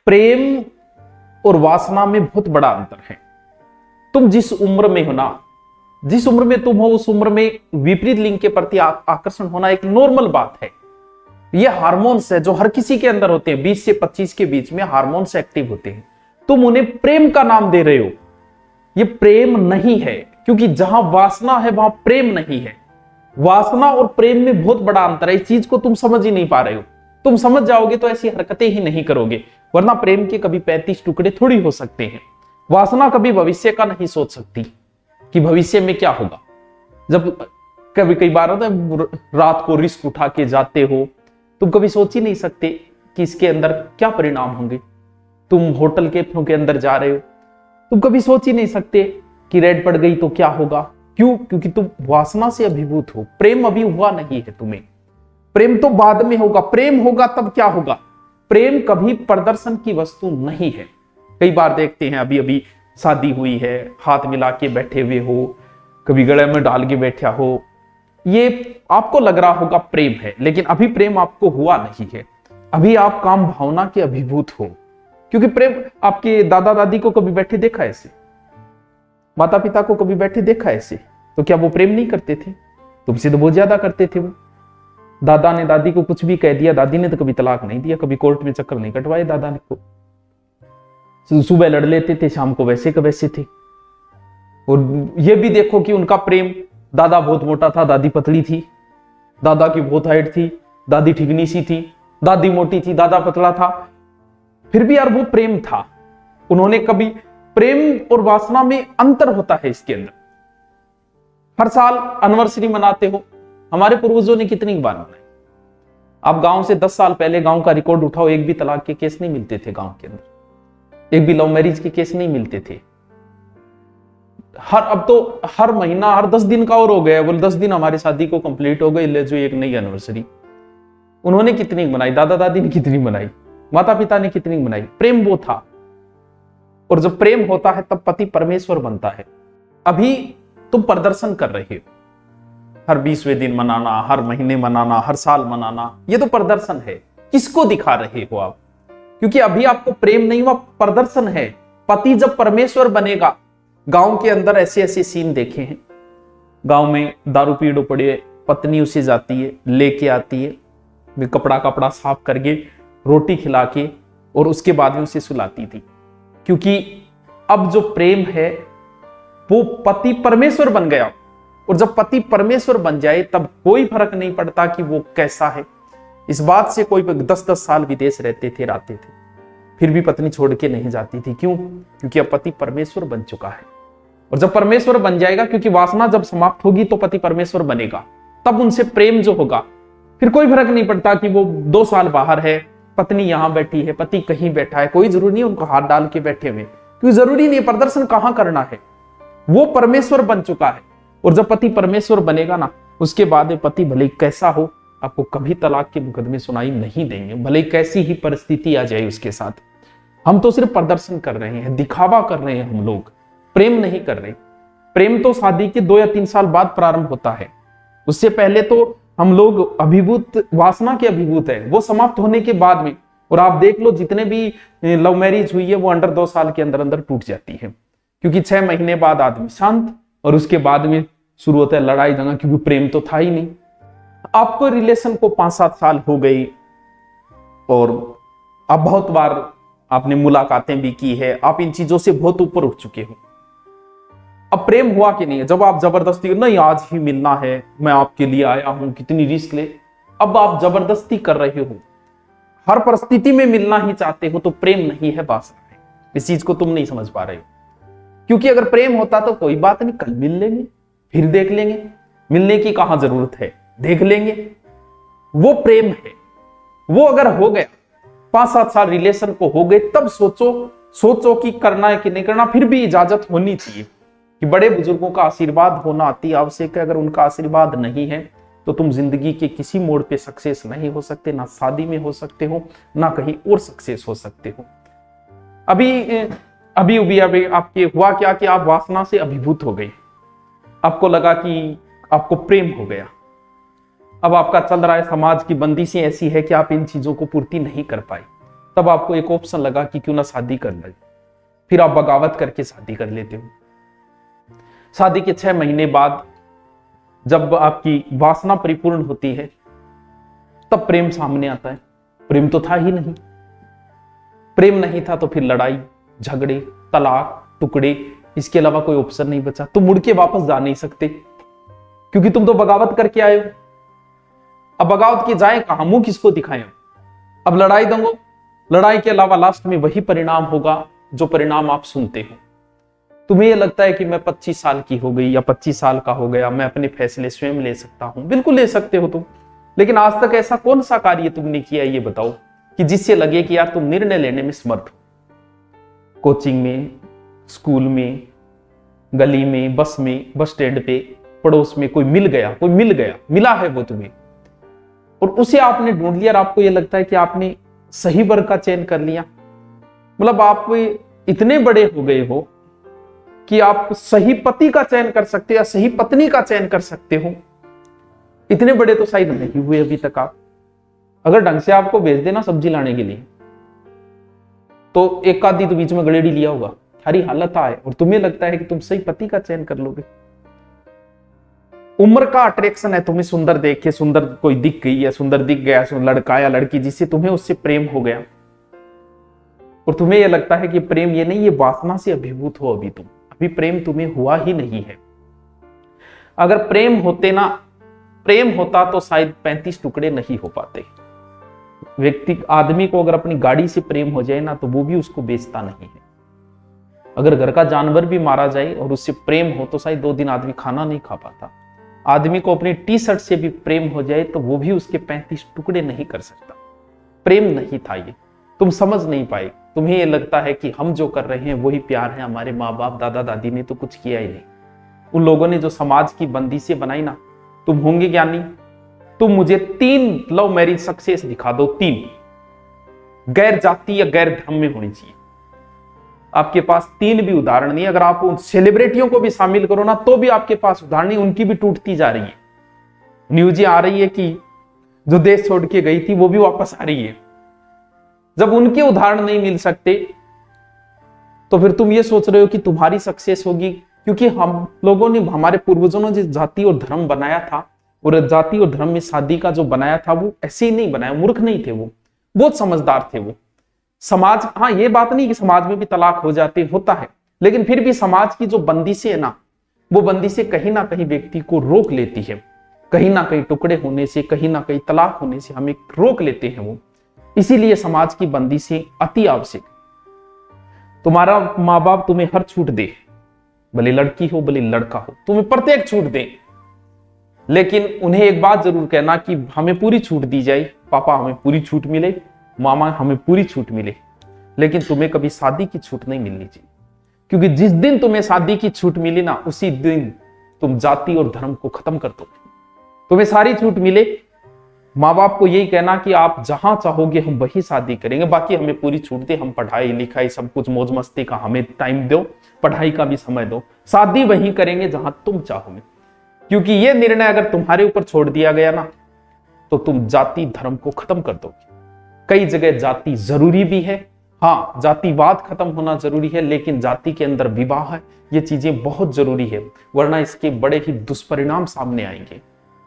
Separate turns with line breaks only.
प्रेम और वासना में बहुत बड़ा अंतर है। तुम जिस उम्र में हो ना, जिस उम्र में तुम हो उस उम्र में विपरीत लिंग के प्रति आकर्षण होना एक नॉर्मल बात है। ये हार्मोन्स है जो हर किसी के अंदर होते हैं। 20 से 25 के बीच में हार्मोन्स एक्टिव होते हैं। तुम उन्हें प्रेम का नाम दे रहे हो, ये प्रेम नहीं है, क्योंकि जहां वासना है वहां प्रेम नहीं है। वासना और प्रेम में बहुत बड़ा अंतर है। इस चीज को तुम समझ ही नहीं पा रहे हो। तुम समझ जाओगे तो ऐसी हरकतें ही नहीं करोगे, वरना प्रेम के कभी 35 टुकड़े थोड़ी हो सकते हैं। वासना कभी भविष्य का नहीं सोच सकती कि भविष्य में क्या होगा। जब कभी कई बार होता है रात को रिस्क उठा के जाते हो, तुम कभी सोच ही नहीं सकते कि इसके अंदर क्या परिणाम होंगे। तुम होटल के अंदर जा रहे हो, तुम कभी सोच ही नहीं सकते कि रेड पड़ गई तो क्या होगा। क्यों? क्योंकि तुम वासना से अभिभूत हो। प्रेम अभी हुआ नहीं है तुम्हें। प्रेम तो बाद में होगा। प्रेम होगा तब क्या होगा। प्रेम कभी प्रदर्शन की वस्तु नहीं है। कई बार देखते हैं, अभी अभी शादी हुई है, हाथ मिला के बैठे हुए हो, कभी गले में डाल के बैठा हो, ये आपको लग रहा होगा प्रेम है, लेकिन अभी प्रेम आपको हुआ नहीं है। अभी आप काम भावना के अभिभूत हो। क्योंकि प्रेम, आपके दादा दादी को कभी बैठे देखा ऐसे, माता पिता को कभी बैठे देखा ऐसे, तो क्या वो प्रेम नहीं करते थे? तुमसे तो बहुत ज्यादा करते थे वो। दादा ने दादी को कुछ भी कह दिया, दादी ने तो कभी तलाक नहीं दिया, कभी कोर्ट में चक्कर नहीं कटवाए दादा ने को। सुबह लड़ लेते थे, शाम को वैसे के वैसे थे। और ये भी देखो कि उनका प्रेम, दादा बहुत मोटा था, दादी पतली थी, दादा की बहुत हाइट थी, दादी ठिगनी सी थी, दादी मोटी थी, दादा पतला था, फिर भी यार वो प्रेम था। उन्होंने कभी, प्रेम और वासना में अंतर होता है इसके अंदर। हर साल एनिवर्सरी मनाते हो, हमारे पूर्वजों ने कितनी बार मनाई। आप गांव से 10 साल पहले गांव का रिकॉर्ड उठाओ, एक भी तलाक के केस नहीं मिलते थे गांव के अंदर, एक भी लव मैरिज के केस नहीं मिलते थे। अब तो हर महीना, हर 10 दिन का और हो गया। बोले 10 दिन हमारी शादी को कंप्लीट हो गई, ले जो एक नई एनिवर्सरी। उन्होंने कितनी मनाई, दादा दादी ने कितनी मनाई, माता पिता ने कितनी मनाई। प्रेम वो था। और जब प्रेम होता है तब पति परमेश्वर बनता है। अभी तुम प्रदर्शन कर रहे हो, हर 20वें दिन मनाना, हर महीने मनाना, हर साल मनाना, ये तो प्रदर्शन है। किसको दिखा रहे हो आप? क्योंकि अभी आपको प्रेम नहीं हुआ, प्रदर्शन है। पति जब परमेश्वर बनेगा, गांव के अंदर ऐसे ऐसे सीन देखे हैं। गांव में दारू पीड़ो पड़े, पत्नी उसे जाती है, लेके आती है, कपड़ा साफ करके, रोटी खिला के, और उसके बाद में उसे सुलाती थी। क्योंकि अब जो प्रेम है वो पति परमेश्वर बन गया। और जब पति परमेश्वर बन जाए तब कोई फर्क नहीं पड़ता कि वो कैसा है। इस बात से कोई 10-10 साल विदेश रहते थे, रहते थे, फिर भी पत्नी छोड़ के नहीं जाती थी। क्यों? क्योंकि अब पति परमेश्वर बन चुका है। और जब परमेश्वर बन जाएगा, क्योंकि वासना जब समाप्त होगी तो पति परमेश्वर बनेगा, तब उनसे प्रेम जो होगा, फिर कोई फर्क नहीं पड़ता कि वो 2 साल बाहर है, पत्नी यहां बैठी है, पति कहीं बैठा है। कोई जरूरी नहीं उनको हाथ डाल के बैठे हुए, क्योंकि जरूरी नहीं प्रदर्शन कहां करना है। वो परमेश्वर बन चुका है। और जब पति परमेश्वर बनेगा ना, उसके बाद पति भले कैसा हो, आपको कभी तलाक के मुकदमे सुनाई नहीं देंगे, भले कैसी ही परिस्थिति आ जाए उसके साथ। हम तो सिर्फ प्रदर्शन कर रहे हैं, दिखावा कर रहे हैं, हम लोग प्रेम नहीं कर रहे। प्रेम तो शादी के 2 या 3 साल बाद प्रारंभ होता है। उससे पहले तो हम लोग अभिभूत, वासना के अभिभूत है, वो समाप्त होने के बाद में। और आप देख लो, जितने भी लव मैरिज हुई है वो अंडर 2 साल के अंदर अंदर टूट जाती है। क्योंकि 6 महीने बाद आदमी शांत, और उसके बाद में शुरू होता है लड़ाई दंगा, क्योंकि प्रेम तो था ही नहीं। आपको रिलेशन को 5-7 साल हो गई, और अब बहुत बार आपने मुलाकातें भी की है, आप इन चीजों से बहुत ऊपर उठ चुके हो। अब प्रेम हुआ कि नहीं है? जब आप जबरदस्ती, नहीं आज ही मिलना है, मैं आपके लिए आया हूं, कितनी रिस्क ले, अब आप जबरदस्ती कर रहे हो, हर परिस्थिति में मिलना ही चाहते हो, तो प्रेम नहीं है, वासना है। इस चीज को तुम नहीं समझ पा रहे हो। क्योंकि अगर प्रेम होता तो कोई बात नहीं, कल मिल लेंगे, फिर देख लेंगे, मिलने की कहां जरूरत है, देख लेंगे। वो प्रेम है। वो अगर हो गया, 5-7 साल रिलेशन को हो गए, तब सोचो कि करना है कि नहीं करना। फिर भी इजाजत होनी चाहिए कि बड़े बुजुर्गों का आशीर्वाद होना अति आवश्यक है। अगर उनका आशीर्वाद नहीं है तो तुम जिंदगी के किसी मोड़ पे सक्सेस नहीं हो सकते, ना शादी में हो सकते हो, ना कहीं और सक्सेस हो सकते हो। अभी आपके हुआ क्या कि आप वासना से अभिभूत हो गए। आपको लगा कि आपको प्रेम हो गया। अब आपका चल रहा है, समाज की बंदिशें ऐसी है कि आप इन चीजों को पूर्ति नहीं कर पाए। तब आपको एक ऑप्शन लगा कि क्यों ना शादी कर ले, फिर आप बगावत करके शादी कर लेते हो। शादी के 6 महीने बाद जब आपकी वासना परिपूर्ण होती है तब प्रेम सामने आता है। प्रेम तो था ही नहीं, प्रेम नहीं था तो फिर लड़ाई झगड़े तलाक टुकड़े, इसके अलावा कोई ऑप्शन नहीं बचा। तुम मुड़ के वापस जा नहीं सकते क्योंकि तुम तो बगावत करके आए हो। अब बगावत की जाए कहां, मुंह किसको दिखाएं? अब लड़ाई दंगो, लड़ाई के अलावा लास्ट में वही परिणाम होगा जो परिणाम आप सुनते हो। तुम्हें यह लगता है कि मैं 25 साल की हो गई या 25 साल का हो गया, मैं अपने फैसले स्वयं ले सकता हूं। बिल्कुल ले सकते हो तुम, लेकिन आज तक ऐसा कौन सा कार्य तुमने किया ये बताओ कि जिससे लगे कि यार तुम निर्णय लेने में समर्थ हो। कोचिंग में, स्कूल में, गली में, बस में, बस स्टैंड पे, पड़ोस में कोई मिल गया, मिला है वो तुम्हें और उसे आपने ढूंढ लिया और आपको यह लगता है कि आपने सही वर्ग का चयन कर लिया। मतलब आप इतने बड़े हो गए हो कि आप सही पति का चयन कर सकते हो या सही पत्नी का चयन कर सकते हो। इतने बड़े तो शायद नहीं हुए अभी तक आप। अगर ढंग से आपको भेज देना सब्जी लाने के लिए तो एक आधी तो बीच में गड़ेड़ी लिया होगा, सारी हालत आए और तुम्हें लगता है कि तुम सही पति का चयन कर लोगे। उम्र का अट्रैक्शन है, तुम्हें सुंदर देख के, सुंदर कोई दिख गई या सुंदर दिख गया, लड़का या लड़की जिससे तुम्हें उससे प्रेम हो गया और तुम्हें यह लगता है कि प्रेम ये नहीं, ये वासना से अभिभूत हो। अभी प्रेम तुम्हें हुआ ही नहीं है। अगर प्रेम होता तो शायद 35 टुकड़े नहीं हो पाते। आदमी को अगर अपनी गाड़ी से प्रेम हो जाए ना तो वो भी उसको बेचता नहीं है। अगर घर का जानवर भी मारा जाए और उससे प्रेम हो तो शायद 2 दिन आदमी खाना नहीं खा पाता। आदमी को अपनी टी शर्ट से भी प्रेम हो जाए तो वो भी उसके 35 टुकड़े नहीं कर सकता। प्रेम नहीं था ये, तुम समझ नहीं पाए। तुम्हें ये लगता है कि हम जो कर रहे हैं वही प्यार है, हमारे माँ बाप दादा दादी ने तो कुछ किया ही नहीं। उन लोगों ने जो समाज की बंदिशें बनाई ना, तुम होंगे ज्ञानी, तुम मुझे 3 लव मैरिज सक्सेस दिखा दो, 3 गैर जाति या गैर धर्म में होनी चाहिए। आपके पास 3 भी उदाहरण नहीं। अगर आप उन सेलिब्रिटियों को भी शामिल करो ना तो भी आपके पास उदाहरण नहीं, उनकी भी टूटती जा रही है। न्यूज आ रही है कि जो देश छोड़ के गई थी वो भी वापस आ रही है। जब उनके उदाहरण नहीं मिल सकते तो फिर तुम ये सोच रहे हो कि तुम्हारी सक्सेस होगी, क्योंकि हम लोगों ने, हमारे पूर्वजों ने जिस जाति और धर्म बनाया था और जाति और धर्म में शादी का जो बनाया था वो ऐसे ही नहीं बनाया। मूर्ख नहीं थे वो, बहुत समझदार थे वो। समाज, हाँ ये बात नहीं कि समाज में भी तलाक हो जाते, होता है, लेकिन फिर भी समाज की जो बंदिशें है ना, वो बंदिशें कहीं ना कहीं व्यक्ति को रोक लेती है। कहीं ना कहीं टुकड़े होने से, कहीं ना कहीं तलाक होने से हमें रोक लेते हैं वो। इसीलिए समाज की बंदिशें अति आवश्यक। तुम्हारा माँ बाप तुम्हें हर छूट दे, भले लड़की हो भले लड़का हो, तुम्हें प्रत्येक छूट दे, लेकिन उन्हें एक बात जरूर कहना कि हमें पूरी छूट दी जाए, पापा हमें पूरी छूट मिले, मामा हमें पूरी छूट मिले, लेकिन तुम्हें कभी शादी की छूट नहीं मिलनी चाहिए। क्योंकि जिस दिन तुम्हें शादी की छूट मिली ना, उसी दिन तुम जाति और धर्म को खत्म कर दोगे। तुम्हें सारी छूट मिले, माँ बाप को यही कहना कि आप जहां चाहोगे हम वही शादी करेंगे, बाकी हमें पूरी छूट दे, हम पढ़ाई लिखाई सब कुछ मौज मस्ती का हमें टाइम दो, पढ़ाई का भी समय दो, शादी वही करेंगे जहां तुम चाहोगे। क्योंकि ये निर्णय अगर तुम्हारे ऊपर छोड़ दिया गया ना तो तुम जाति धर्म को खत्म कर दोगे। कई जगह जाति जरूरी भी है, हाँ जातिवाद खत्म होना जरूरी है, लेकिन जाति के अंदर विवाह है, ये चीजें बहुत जरूरी है, वरना इसके बड़े ही दुष्परिणाम सामने आएंगे।